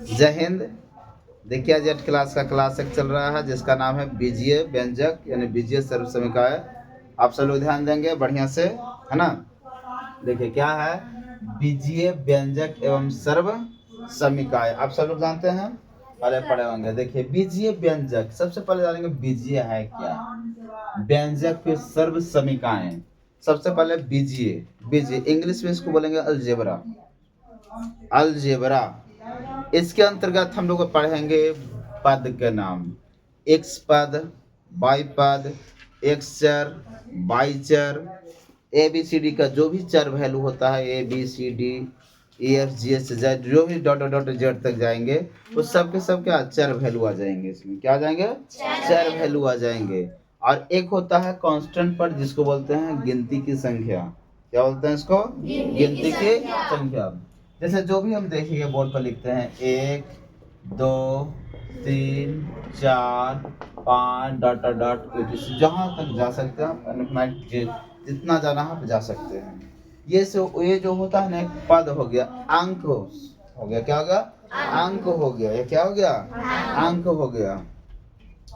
जय हिंद। देखिए आज 8 क्लास का क्लास एक चल रहा है जिसका नाम है बीजीय व्यंजक यानी बीजीय सर्व समीकरण। आप सब लोग ध्यान देंगे बढ़िया से, है ना। देखिए क्या है बीजीय व्यंजक एवं सर्व समीकरण, आप सब लोग जानते हैं, पहले पढ़े होंगे। देखिए बीजीय व्यंजक, सबसे पहले जानेंगे बीजीय है क्या, व्यंजक फिर सर्व समीकरण। सबसे पहले बीजीय, बीजीय इंग्लिश में इसको बोलेंगे अलजेब्रा। अलजेब्रा, इसके अंतर्गत हम लोग पढ़ेंगे पद के नाम, एक्स पद, वाई पद, एक्स चर, वाई चर, ए बी सी डी का जो भी चर वैल्यू होता है, A B C D E F G H Z, जो भी डॉट डॉट जेड तक जाएंगे वो सब के सब क्या चर वैल्यू आ जाएंगे। इसमें क्या आ जाएंगे, चर वैल्यू आ जाएंगे। और एक होता है कांस्टेंट पद जिसको बोलते हैं गिनती की संख्या। क्या बोलते हैं इसको, गिनती की संख्या। जैसे जो भी हम देखेंगे बोर्ड पर लिखते हैं 1 2 3 4 5 डॉट डॉट डॉट, जहाँ तक जा सकते हैं जितना जाना है आप जा सकते हैं। ये जो होता है ना एक पद हो गया, अंक हो गया, क्या हो गया, अंक हो गया। ये क्या हो गया, अंक हो गया,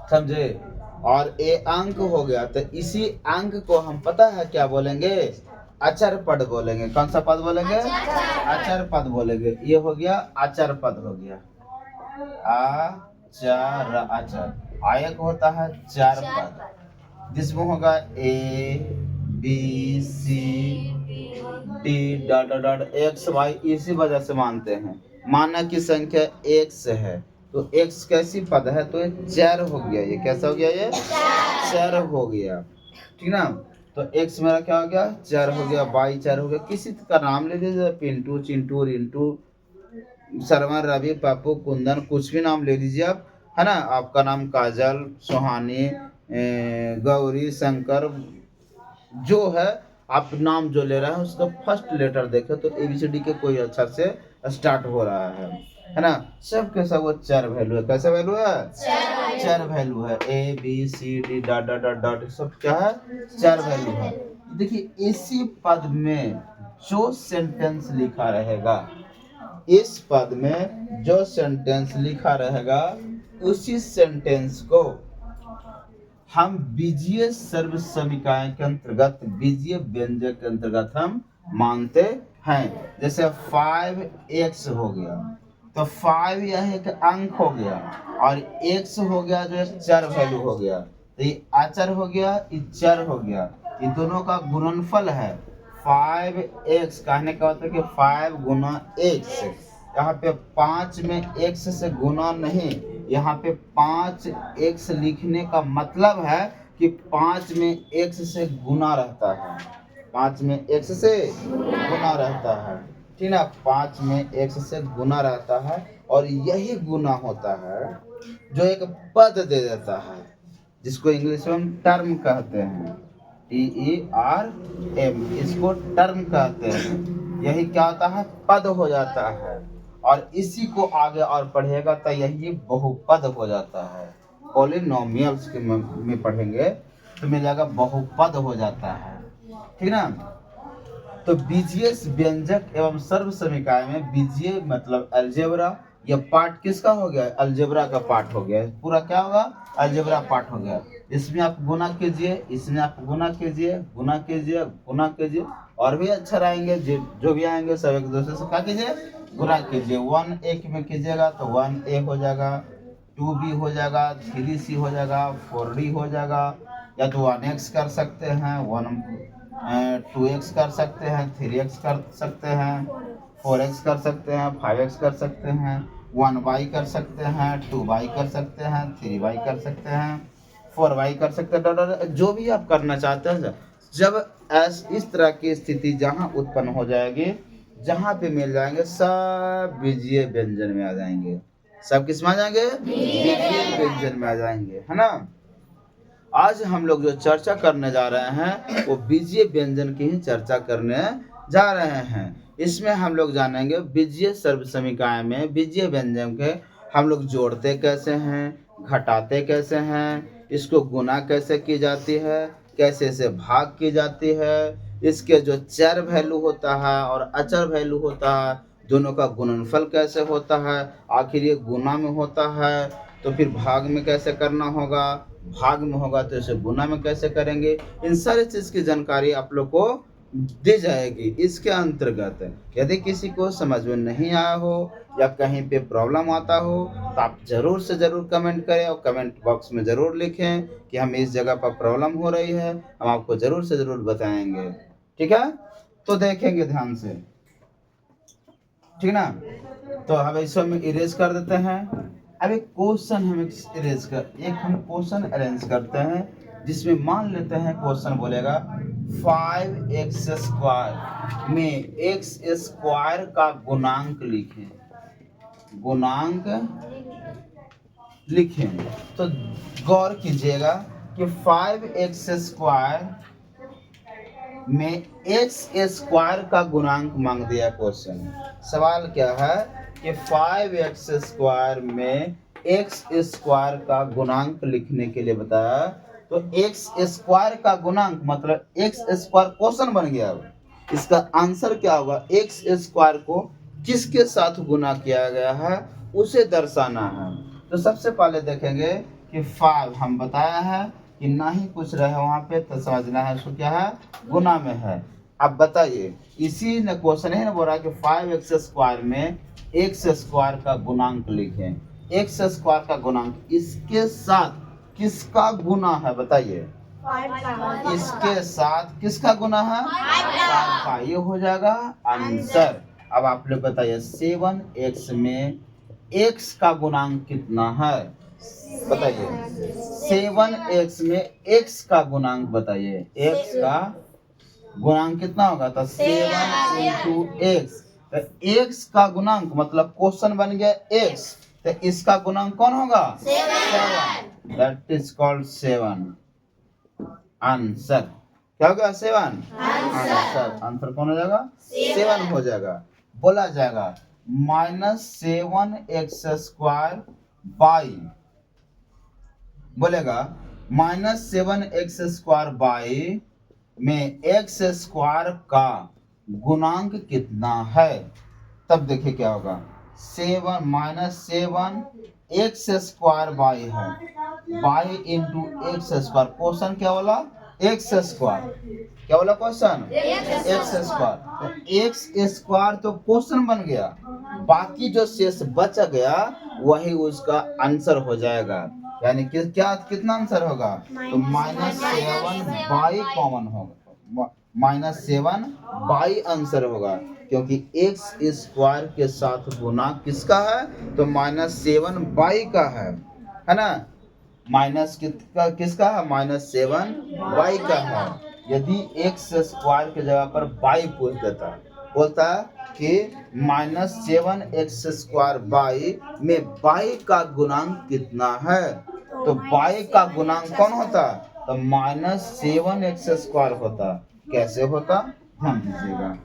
समझे। और ये अंक हो गया तो इसी अंक को हम पता है क्या बोलेंगे, अचर पद बोलेंगे। कौन सा पद बोलेंगे, अचर पद बोलेंगे। ये हो गया अचर पद हो गया, अचर अचर। आयक होता है चार पद जिसमें होगा A B C D dot dot X Y. इसी वजह से मानते हैं मानक की संख्या एक्स है तो एक्स कैसी पद है, तो ये चर हो गया। ये कैसा हो गया, ये चर हो गया, ठीक ना। तो एक्स मेरा क्या हो गया, चर हो गया, वाई चर हो गया। किसी का नाम ले लीजिए, पिंटू चिंटू रिंटू शर्मा रवि पप्पू कुंदन, कुछ भी नाम ले लीजिए आप, है ना। आपका नाम काजल सुहानी गौरी शंकर जो है, आप नाम जो ले रहे हैं उसका फर्स्ट लेटर देखे तो एबीसीडी के कोई अक्षर से स्टार्ट हो रहा है ना। सब के सब वो चर वैल्यू है। कैसा वैल्यू है, चर वैल्यू है। A B C D dot dot dot dot सब क्या है, चर वैल्यू है। देखिए इसी पद में जो सेंटेंस लिखा रहेगा, इस पद में जो सेंटेंस लिखा रहेगा उसी सेंटेंस को हम बीजीय सर्व समीकरण के अंतर्गत, बीजीय व्यंजक के अंतर्गत हम मानते हैं। जैसे 5x हो गया तो 5 यह एक अंक हो गया और x हो गया जो एक चर वैल्यू हो गया, तो ये अचर हो गया, ये चर हो गया। ये दोनों का गुणनफल है 5x। कहने का मतलब कि 5 गुना x। यहाँ पे 5 में x से गुना नहीं, यहाँ पे 5x लिखने का मतलब है कि 5 में x से गुना रहता है, 5 में x से गुना रहता है, ठीक ना। 5 में x से गुना रहता है और यही गुना होता है जो एक पद दे देता है जिसको इंग्लिश में हम टर्म कहते हैं, TERM, इसको टर्म कहते हैं। यही क्या होता है, पद हो जाता है। और इसी को आगे और पढ़ेगा तो यही बहुपद हो जाता है। पॉलिनोमियल्स के में पढ़ेंगे तो मिल जाएगा बहुपद हो जाता है, ठीक ना। तो बीजीय व्यंजक एवं सर्व समीकरण में बीजीय मतलब अलजेब्रा, ये पार्ट किसका हो गया, अलजेब्रा का पार्ट हो गया। पूरा क्या होगा, अलजेब्रा पार्ट हो गया। इसमें आप गुना कीजिए, इसमें आप गुना कीजिए, गुना कीजिए, गुना कीजिए, और भी अक्षर आएंगे जो भी आएंगे सब एक दूसरे से क्या कीजिए, गुना कीजिए। 1a में कीजिएगा तो 1a हो जाएगा, 2b हो जाएगा, 3c हो जाएगा, 4d हो जाएगा, या तो 1x कर सकते हैं, 2x कर सकते हैं, 3x कर सकते हैं, 4x कर सकते हैं, 5x कर सकते हैं, 1y कर सकते हैं, 2y कर सकते हैं, 3y कर सकते हैं, 4y कर सकते हैं, जो भी आप करना चाहते हैं। जब इस तरह की स्थिति जहाँ उत्पन्न हो जाएगी, जहाँ पे मिल जाएंगे सब बीजीय व्यंजन में आ जाएंगे। सब किस में आ जाएंगे, बीजीय व्यंजन में आ जाएंगे, है ना। आज हम लोग जो चर्चा करने जा रहे हैं वो बीजीय व्यंजन की ही चर्चा करने जा रहे हैं। इसमें हम लोग जानेंगे बीजीय सर्व समीकरण में बीजीय व्यंजन के हम लोग जोड़ते कैसे हैं, घटाते कैसे हैं, इसको गुना कैसे की जाती है, कैसे से भाग की जाती है, इसके जो चर वैल्यू होता है और अचर वैल्यू होता है दोनों का गुणनफल कैसे होता है, आखिर ये गुना में होता है तो फिर भाग में कैसे करना होगा, भाग में होगा तो इसे गुना में कैसे करेंगे, इन सारी चीज़ की जानकारी आप लोग को दी जाएगी इसके अंतर्गत। यदि किसी को समझ में नहीं आया हो या कहीं पे प्रॉब्लम आता हो तो आप ज़रूर से ज़रूर कमेंट करें और कमेंट बॉक्स में ज़रूर लिखें कि हम इस जगह पर प्रॉब्लम हो रही है, हम आपको ज़रूर से ज़रूर बताएंगे। ठीक है, तो देखेंगे ध्यान से, ठीक ना। तो अब इसको हम इरेज कर देते हैं। अब एक क्वेश्चन हम हम क्वेश्चन अरेंज करते हैं जिसमें मान लेते हैं क्वेश्चन बोलेगा 5x² में x² का गुणांक लिखें, गुणांक लिखें। तो गौर कीजिएगा कि 5x² में x² का गुणांक मांग दिया क्वेश्चन। सवाल क्या है कि 5x² में x² का गुणांक लिखने के लिए बताया। तो x² का गुणांक मतलब x² क्वेश्चन बन गया। इसका आंसर क्या होगा, x² को किसके साथ गुना किया गया है उसे दर्शाना है। तो सबसे पहले देखेंगे कि 5 हम बताया है कि ना ही कुछ रहे वहाँ पे, तो समझना है उसको क्या है, गुना में है। अब बताइए, इसी ने क्वेश्चन है ना बोल रहा है कि 5x² में x² का गुणांक लिखें। x² का गुणांक इसके साथ किसका गुना है बताइए, इसके साथ किसका गुना है, 5 का। ये हो जाएगा आंसर। अब आप लोग बताइए 7x में x का गुणांक कितना है बताइए, 7x में x का गुणांक बताइए, x का गुणांक कितना होगा, तो 7 इंटू x। तो x का गुणांक मतलब क्वेश्चन बन गया x, तो इसका गुणांक कौन होगा, 7। That is called 7 answer. क्या होगा, 7 आंसर। आंसर कौन हो जाएगा, 7 हो जाएगा। बोला जाएगा -7x² बाई, बोलेगा -7x² बाई में x² का गुणांक कितना है। तब देखिए क्या होगा, 7 x² बाई है, बाई इंटू x²। क्वेश्चन क्या बोला, x²। क्या बोला क्वेश्चन, x²। तो क्वेश्चन बन गया, बाकी जो शेष बच गया वही उसका आंसर हो जाएगा। यानी कि क्या कितना आंसर होगा, तो -7 बाई कॉमन होगा, -7 बाई आंसर होगा, क्योंकि x² के साथ गुना किसका है, तो -7 बाई का है ना। माइनस किसका है, -7 बाई का है। यदि x² के जगह पर बाई पूछ देता, बोलता कि -7x² बाई में बाई का गुणांक कितना है, तो बाई का गुणांक कौन होता, तो -7x² होता। कैसे होता ध्यान दीजिएगा,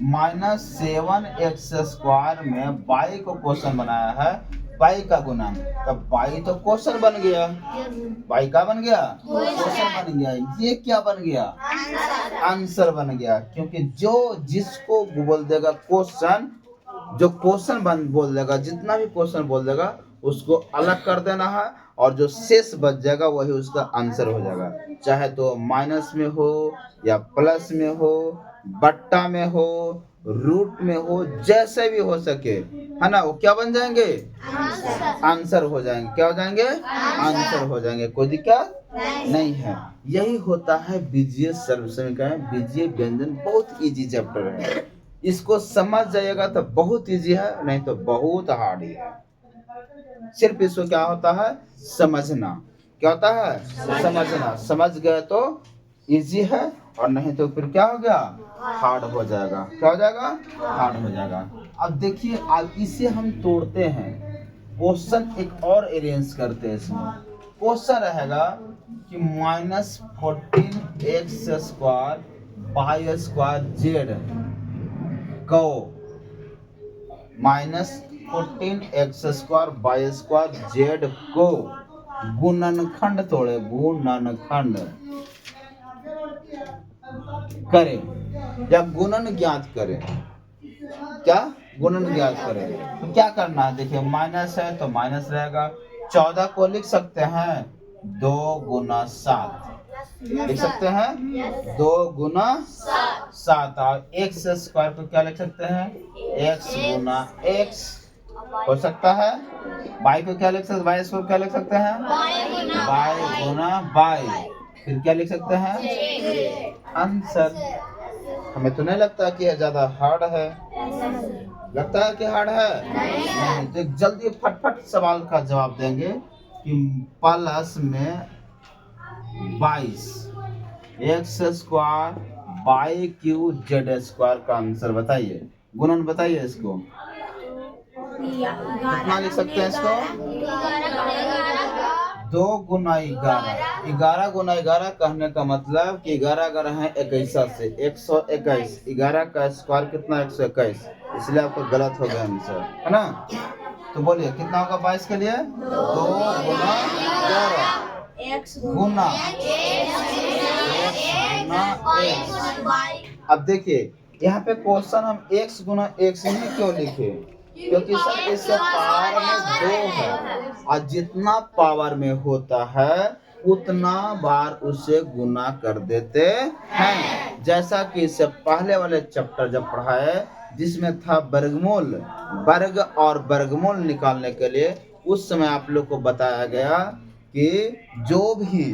-7x² में बाई को क्वेश्चन बनाया है, बाई का गुणांक, तब बाई तो क्वेश्चन बन गया, बाई का बन गया, क्वेश्चन बन गया। ये क्या बन गया, आंसर बन गया। क्योंकि जो जिसको बोल देगा क्वेश्चन, जो क्वेश्चन बोल देगा, जितना भी क्वेश्चन बोल देगा उसको अलग कर देना है, और जो शेष बच जाएगा वही उसका आंसर हो जाएगा। चाहे तो माइनस में हो या प्लस में हो, बट्टा में हो, रूट में हो, जैसे भी हो सके, है ना, वो क्या बन जाएंगे, आंसर हो जाएंगे। क्या हो जाएंगे, आंसर हो जाएंगे। कोई दिक्कत नहीं है। यही होता है बीजीय सर्वसमीकरण, बीजीय व्यंजन। बहुत इजी चैप्टर है, इसको समझ जाइएगा तो बहुत इजी है, नहीं तो बहुत हार्ड है। सिर्फ इसको क्या होता है, समझना। क्या होता है, समझना। समझ गए तो इजी है, और नहीं तो फिर क्या हो गया, हार्ड हो जाएगा। क्या हो जाएगा, हार्ड हो जाएगा। अब देखिए, अब इसे हम तोड़ते हैं, क्वेश्चन एक और अरेंज करते हैं। इसमें क्वेश्चन रहेगा कि -14x² बाई स्क्वायर जेड को -14x² बाई स्क्वायर जेड को गुणनखंड तोड़े, गुणनखंड करें या गुणन ज्ञात करें। क्या गुणन ज्ञात करें। तो क्या करना है, देखिए माइनस है तो माइनस रहेगा। 14 को लिख सकते हैं 2 गुना 7, लिख सकते हैं 2 गुना 7। और एक्स स्क्वायर को क्या लिख सकते हैं, एक्स गुना एक्स हो सकता है। बाई को क्या लिख सकते हैं, बाई स्क्वायर क्या लिख सकते हैं, बाई गुना बाई। फिर क्या लिख सकते हैं, आंसर। हमें तो नहीं लगता कि यह ज्यादा हार्ड है, लगता है कि हार्ड है नहीं। तो एक जल्दी फटफट सवाल का जवाब देंगे कि प्लस में 22 x square by Q Z square का आंसर बताइए। गुणन बताइए इसको, कितना लिख सकते हैं इसको, 2 गुना 11। 11 गुना 11 कहने का मतलब कि 11 अगर है 21 से 121। 11 का स्क्वायर कितना, 121, इसलिए आपको गलत हो गया आंसर, है ना। तो बोलिए कितना होगा 22 के लिए, 2 गुना 11 गुना x। अब देखिए यहाँ पे क्वेश्चन हम x गुना x ही क्यों लिखे, क्योंकि सर इससे पावर में 2 है और जितना पावर में होता है उतना बार उसे गुना कर देते हैं। जैसा कि इससे पहले वाले चैप्टर जब पढ़ाए जिसमें था वर्गमूल, वर्ग और वर्गमूल निकालने के लिए, उस समय आप लोग को बताया गया कि जो भी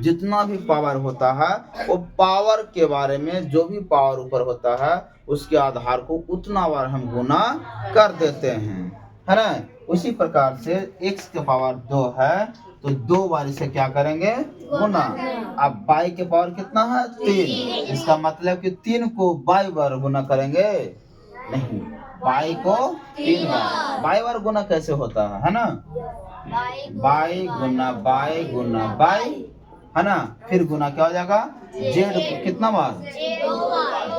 जितना भी पावर होता है वो पावर के बारे में, जो भी पावर ऊपर होता है उसके आधार को उतना बार हम गुना कर देते हैं, है ना। उसी प्रकार से x के पावर 2 है तो 2 बार इसे क्या करेंगे, गुना। अब y के पावर कितना है, 3। इसका मतलब कि 3 को y बार गुना करेंगे, नहीं, y को 3 बार। y बार गुना कैसे होता है ना, y गुना y, है ना। फिर गुना क्या हो जाएगा, z को कितना बार,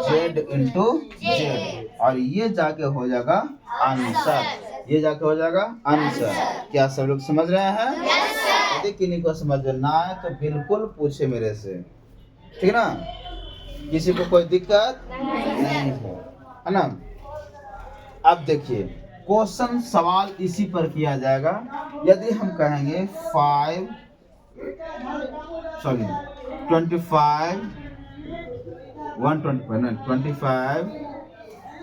z इंटू जेड, और ये जाके हो जाएगा आंसर, ये जाके हो जाएगा आंसर। क्या सब लोग समझ रहे हैं? यदि किन्हीं को समझना है तो बिल्कुल पूछे मेरे से, ठीक ना, किसी को कोई दिक्कत नहीं है ना। अब देखिए क्वेश्चन सवाल इसी पर किया जाएगा। यदि हम कहेंगे 25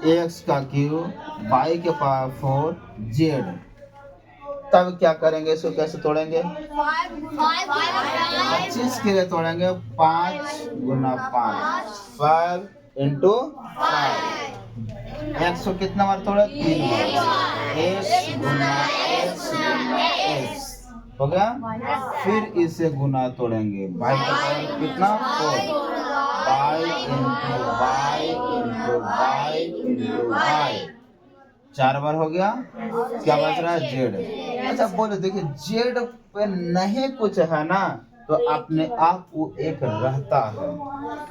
एक्स का क्यूब वाई के पावर 4 जेड, तब क्या करेंगे, इसको कैसे तोड़ेंगे, 25 के लिए तोड़ेंगे 5 गुना 5, 5 इंटू 5। एक्स को कितना बार तोड़े, 3 बार, एक्स गुना एक्स हो गया। फिर इसे गुना तोड़ेंगे, वाई का पावर कितना, 4, Y into Y into Y into Y, 4 बार हो गया। क्या बच रहा है, जेड। अच्छा बोलो, देखिए जेड पे नहीं कुछ है ना तो अपने आप वो एक रहता है,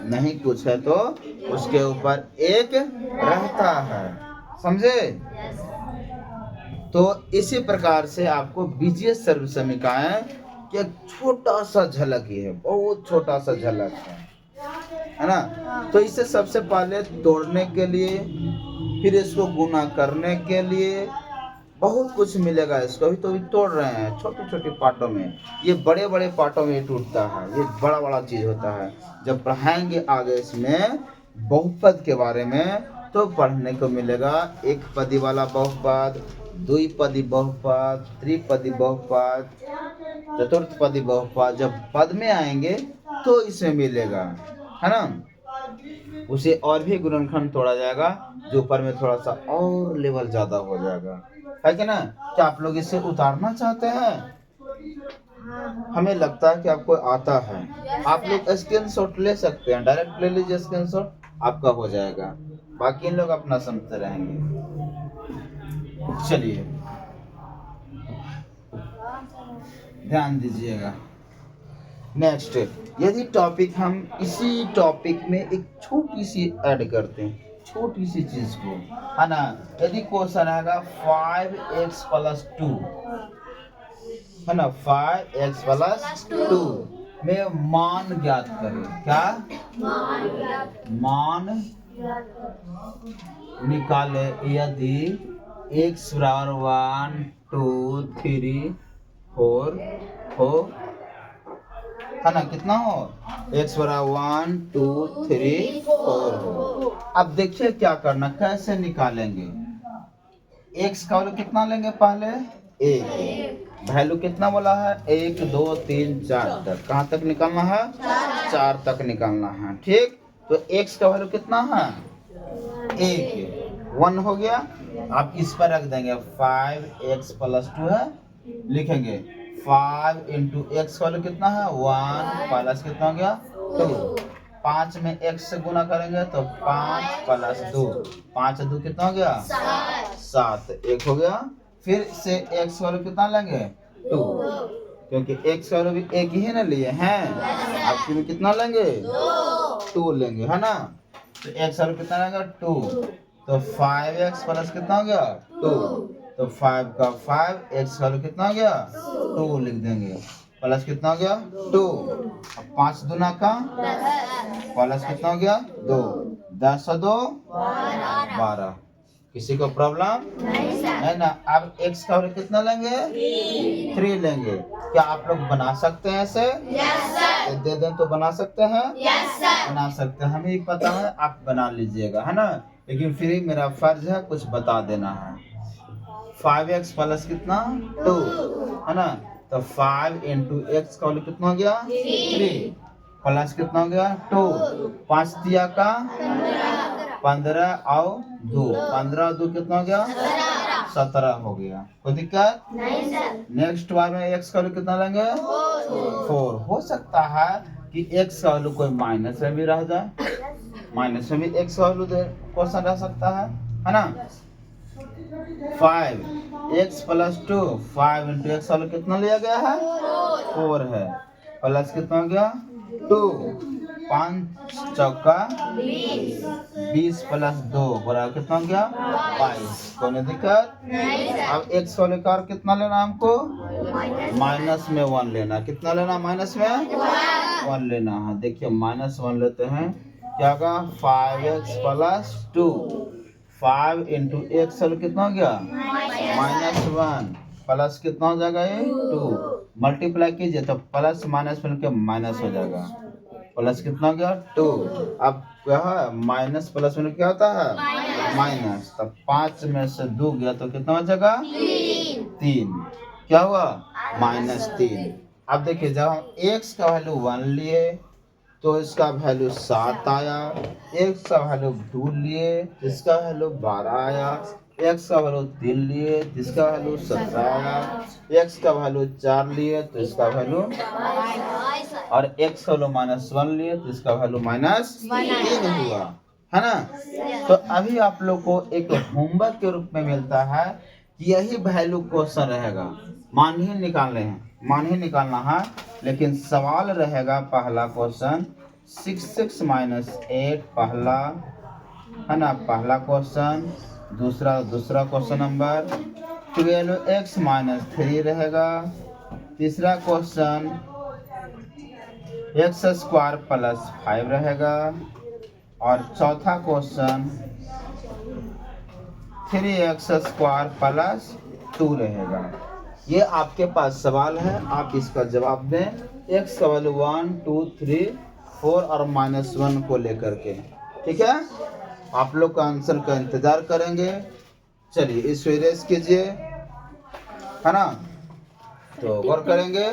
नहीं कुछ है तो उसके ऊपर एक रहता है, समझे। तो इसी प्रकार से आपको बीजीय सर्व समीकरण की एक छोटा सा झलक ही है, बहुत छोटा सा झलक है ना। तो इसे सबसे पहले तोड़ने के लिए, फिर इसको गुना करने के लिए बहुत कुछ मिलेगा इसको। अभी तो अभी तोड़ रहे हैं छोटी छोटी पार्टों में, ये बड़े बड़े पार्टों में टूटता है, ये बड़ा बड़ा चीज होता है। जब पढ़ाएंगे आगे इसमें बहुपद के बारे में तो पढ़ने को मिलेगा एक पदी वाला बहुपद, द्विपदी बहुपद, त्रिपदी बहुपद, चतुर्थपदी बहुपद। जब पद में आएंगे तो इसमें मिलेगा, है ना। उसे और भी गुणनखंड तोड़ा जाएगा जो ऊपर में थोड़ा सा और लेवल ज्यादा हो जाएगा, है कि ना। क्या आप लोग इसे उतारना चाहते हैं? हमें लगता है कि आपको आता है, आप लोग स्क्रीनशॉट ले सकते हैं, डायरेक्ट ले लीजिए स्क्रीनशॉट, आपका हो जाएगा। बाकी इन लोग अपना समझते रहेंगे। चलिए ध्यान दीजिएगा। नेक्स्ट, यदि टॉपिक हम इसी टॉपिक में एक छोटी सी ऐड करते हैं, छोटी सी चीज को, है ना। यदि क्वेश्चन आएगा 5x + 2, है ना, 5x + 2 में मान ज्ञात करें। क्या मान निकाले यदि x बराबर 1 2 3 4 हो, है ना? कितना हो? x बराबर 1 2 3 4 हो। अब देखिए क्या करना, कैसे निकालेंगे। x का वैल्यू कितना लेंगे पहले? 1। वैल्यू कितना बोला है? 1 2 3 4 तक। कहाँ तक निकालना है? 4 तक निकालना है। ठीक, तो x का वैल्यू कितना है? 1 हो गया। आप इस पर रख देंगे 5x + 2 है, लिखेंगे 5 इंटू एक्स का वैल्यू कितना है? 1 प्लस कितना हो गया? 2। 5 में x से गुना करेंगे तो 5 + 2, 5 2 कितना हो गया? 7। 1 हो गया। फिर से x का वैल्यू कितना लेंगे? 2, क्योंकि x का वैल्यू भी एक ही ना लिए हैं। आपके में कितना लेंगे? 2 लेंगे, है ना? तो x का वैल्यू कितना लेंगे? 2। तो 5x प्लस कितना हो गया? 2। तो 5 का 5, x का वैल्यू कितना हो गया? 2 लिख देंगे। प्लस कितना हो गया? 2। अब 5 दूना का प्लस कितना हो गया? 2। 10 और 2 12। किसी को प्रॉब्लम नहीं ना? अब x का वैल्यू कितना लेंगे? 3 लेंगे। क्या आप लोग बना सकते हैं ऐसे? दे दें तो बना सकते हैं? बना सकते हैं, हमें पता है, आप बना लीजिएगा, है ना? लेकिन फिर मेरा फर्ज है कुछ बता देना है। 5x प्लस कितना? 2, है ना? तो 5 इंटू एक्स का वैल्यू कितना हो गया? 3 प्लस कितना हो गया? 2। 5 दिया का 15 और 2, 15 और 2 कितना हो गया? 17 हो गया। कोई दिक्कत नहीं सर। नेक्स्ट बार में x का वैल्यू कितना लेंगे? 4। हो सकता है कि x का वैल्यू कोई माइनस में भी रह जाए, माइनस में भी x का वैल्यू क्वेश्चन रह सकता है ना? 5x + 2, 5 इंटू एक्स का वैल्यू कितना लिया गया है? 4 है। प्लस कितना हो गया? 2। 5 चौका 20 + 2 बराबर कितना हो गया? 22। कोई दिक्कत? अब x का वैल्यू कितना लेना हमको? माइनस में 1 लेना। कितना लेना? माइनस में 1 लेना है। देखिए -1 लेते हैं, क्या होगा? 5x + 2, 5 इंटू एक्स कितना हो गया? -1 प्लस कितना हो जाएगा? ये 2। मल्टीप्लाई कीजिए तो प्लस माइनस मिलकर माइनस हो जाएगा। प्लस कितना हो गया? 2। अब क्या है? माइनस प्लस में क्या होता है? माइनस। तब 5 में से 2 गया तो कितना हो जाएगा? 3। क्या हुआ? -3। अब देखिए, जब हम x का वैल्यू 1 लिए तो इसका वैल्यू 7 आया, x का वैल्यू 2 लिए इसका वैल्यू 12 आया, x का वैल्यू 3 लिए जिसका वैल्यू 17 आया, x का वैल्यू 4 लिए तो इसका वैल्यू, और x का वैल्यू -1 लिए तो इसका वैल्यू -3 हुआ, है ना? तो अभी आप लोग को एक होमवर्क के रूप में मिलता है कि यही वैल्यू क्वेश्चन रहेगा, मान ही निकालने हैं, मान ही निकालना है। लेकिन सवाल रहेगा पहला क्वेश्चन 6 - 8 पहला, है ना? पहला क्वेश्चन। दूसरा क्वेश्चन नंबर 12x - 3 रहेगा। तीसरा क्वेश्चन x² + 5 रहेगा। और चौथा क्वेश्चन 3x² + 2 रहेगा। ये आपके पास सवाल है, आप इसका जवाब दें x का वैल्यू 1 2 3 4 और -1 को लेकर के। ठीक है, आप लोग का आंसर का इंतजार करेंगे। चलिए इस इरेज कीजिए, है ना? तो गौर करेंगे।